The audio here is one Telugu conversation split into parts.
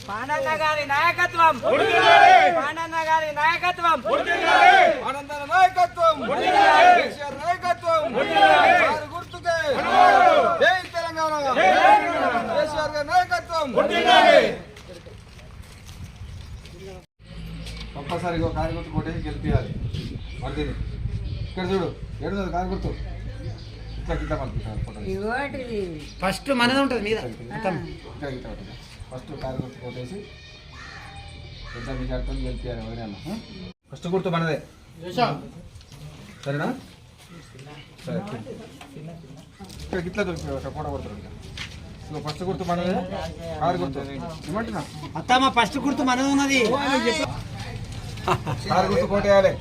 పాండన్న గారి నాయకత్వం, పాండన్న గారి నాయకత్వం, ఆనంద నాయకత్వం, కేసీఆర్ నాయకత్వం, గుర్తుకే జై తెలంగాణ, కేసీఆర్ గారి నాయకత్వం. కంపల్సరీగా కార్యకర్త కొట్టేసి గెలిపించాలి. మరి ఇక్కడ చూడు ఏడున్నది కార్యకర్త ఇట్లా పంపిస్తారు. ఫస్ట్ మనది ఉంటుంది మీద ఫస్ట్ కార్యకర్త కొట్టేసి పెద్ద మెజార్టీతో గెలిపించాలి. వదిలేమ్మా ఫస్ట్ గుర్తు మనదే, సరేనా? సరే ఇక్కడ ఇట్లా దొరికి ఫోటో కొడతారు. ఫస్ట్ గుర్తు మనదే, కారు గుర్తు ఏమంటున్నా అత్తమ్మ ఫస్ట్ గుర్తు మనది ఉన్నది. కారు గుర్తు కొట్టేయాలి.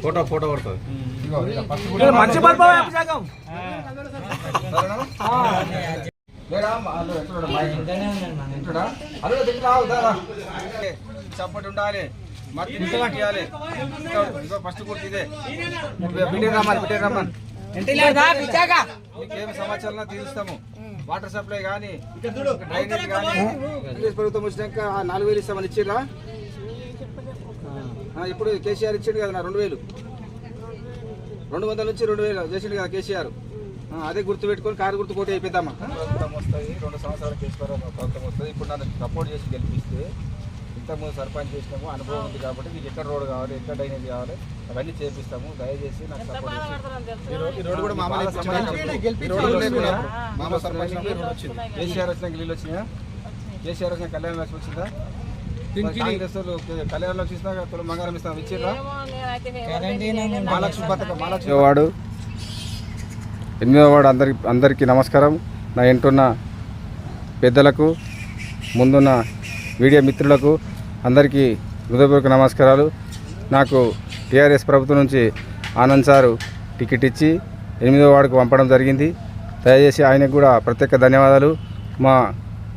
ఫోటో ఫోటో కొడుతుంది. మంచి చప్పటి ఉండాలి, ఫస్ట్ గుర్తు ఇదే. బిడ్డ రమ్మని మీకేం సమాచారం తీరుస్తాము. వాటర్ సప్లై కానీ డ్రైనేజ్ కానీ ప్రభుత్వం వచ్చినాక 4,000 ఇస్తామని ఇచ్చిర్రా. ఇప్పుడు కేసీఆర్ ఇచ్చిండు కదా 2,000, 200 నుంచి 2,000 చేసిండు కదా కేసీఆర్. అదే గుర్తు పెట్టుకొని కారు గుర్తు పోటీ అయిపోద్దామా. వస్తాయి 2 సంవత్సరాలు కేసీఆర్ ప్రభుత్వం వస్తుంది. ఇప్పుడు నన్ను సపోర్ట్ చేసి గెలిపిస్తే ఇంతకుముందు సర్పంచ్ చేసినాము, అనుభవం ఉంది కాబట్టి మీకు ఎక్కడ రోడ్ కావాలి, ఎక్కడ డ్రైనేజ్ కావాలి అవన్నీ చేపిస్తాము. దయచేసి నాకు సపోర్ట్ చేసి. కేసీఆర్ వచ్చినాక నీళ్ళు వచ్చినాయా? కేసీఆర్ వచ్చిన కళ్యాణ లక్ష్మి వచ్చిందా? కాంగ్రెస్ కళ్యాణ లక్ష్మి ఇస్తా మంగారం ఇస్తాం ఇచ్చిర్రా? మహాలక్ష్మి పథకం, మహాలక్ష్మి వాడు 8వ వార్డు అందరికీ నమస్కారం. నా ఇంటున్న పెద్దలకు, ముందున్న మీడియా మిత్రులకు అందరికీ హృదయపూర్వక నమస్కారాలు. నాకు టీఆర్ఎస్ ప్రభుత్వం నుంచి ఆనంద్ సారు టికెట్ ఇచ్చి 8వ వార్డుకు పంపడం జరిగింది. దయచేసి ఆయనకు కూడా ప్రత్యేక ధన్యవాదాలు. మా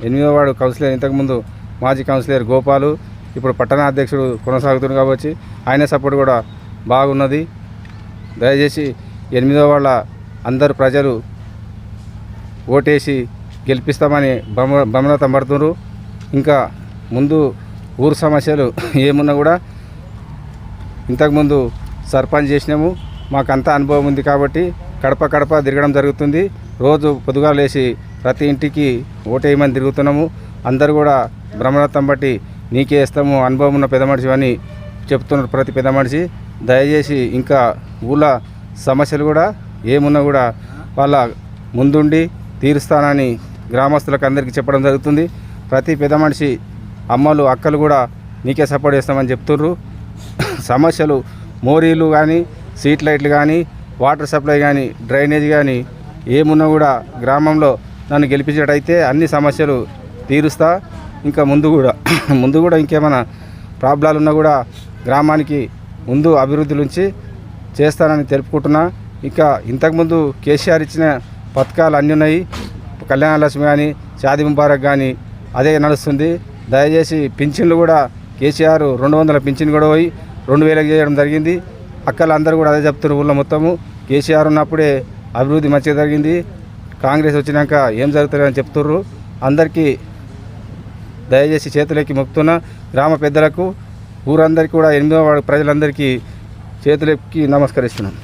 8వ వార్డు కౌన్సిలర్ ఇంతకుముందు మాజీ కౌన్సిలర్ గోపాలు, ఇప్పుడు పట్టణ అధ్యక్షుడు కొనసాగుతుంది కాబట్టి ఆయన సపోర్ట్ కూడా బాగున్నది. దయచేసి 8వ వార్డుల అందరు ప్రజలు ఓటేసి గెలిపిస్తామని బ్రహ్మరథం పడుతున్నారు. ఇంకా ముందు ఊరు సమస్యలు ఏమున్నా కూడా ఇంతకుముందు సర్పంచ్ చేసినాము, మాకంతా అనుభవం ఉంది కాబట్టి కడప తిరగడం జరుగుతుంది. రోజు పొద్దుగా లేచి ప్రతి ఇంటికి ఓటేయమని తిరుగుతున్నాము. అందరు కూడా బ్రహ్మరథం బట్టి నీకే ఇస్తాము, అనుభవం ఉన్న పెద్ద మనిషి అని చెప్తున్నారు ప్రతి పెద్ద మనిషి. దయచేసి ఇంకా ఊళ్ళో సమస్యలు కూడా ఏమున్నా కూడా వాళ్ళ ముందుండి తీరుస్తానని గ్రామస్తులకు అందరికీ చెప్పడం జరుగుతుంది. ప్రతి పెద్ద మనిషి అమ్మలు అక్కలు కూడా నీకే సపోర్ట్ చేస్తామని చెప్తుర్రు. సమస్యలు మోరీలు కానీ, స్ట్రీట్ లైట్లు కానీ, వాటర్ సప్లై కానీ, డ్రైనేజ్ కానీ ఏమున్నా కూడా గ్రామంలో నన్ను గెలిపించేటైతే అన్ని సమస్యలు తీరుస్తా. ఇంకా ముందు కూడా ఇంకేమైనా ప్రాబ్లాలు ఉన్నా కూడా గ్రామానికి ముందు అభివృద్ధి నుంచి చేస్తానని తెలుపుకుంటున్నా. ఇంకా ఇంతకుముందు కేసీఆర్ ఇచ్చిన పథకాలు అన్నీ ఉన్నాయి. కళ్యాణ లక్ష్మి కానీ, షాదీ ముబారక్ కానీ అదే నడుస్తుంది. దయచేసి పింఛన్లు కూడా కేసీఆర్ 200 పింఛన్ కూడా పోయి 2,000 చేయడం జరిగింది. అక్కలందరూ కూడా అదే చెప్తున్నారు. ఊళ్ళో మొత్తము కేసీఆర్ ఉన్నప్పుడే అభివృద్ధి మంచిగా జరిగింది, కాంగ్రెస్ వచ్చినాక ఏం జరుగుతుందని చెప్తుర్రు. అందరికీ దయచేసి చేతులెక్కి మొక్కుతున్న గ్రామ పెద్దలకు, ఊరందరికీ కూడా 8వ వార్డు ప్రజలందరికీ చేతులెక్కి నమస్కరిస్తున్నాను.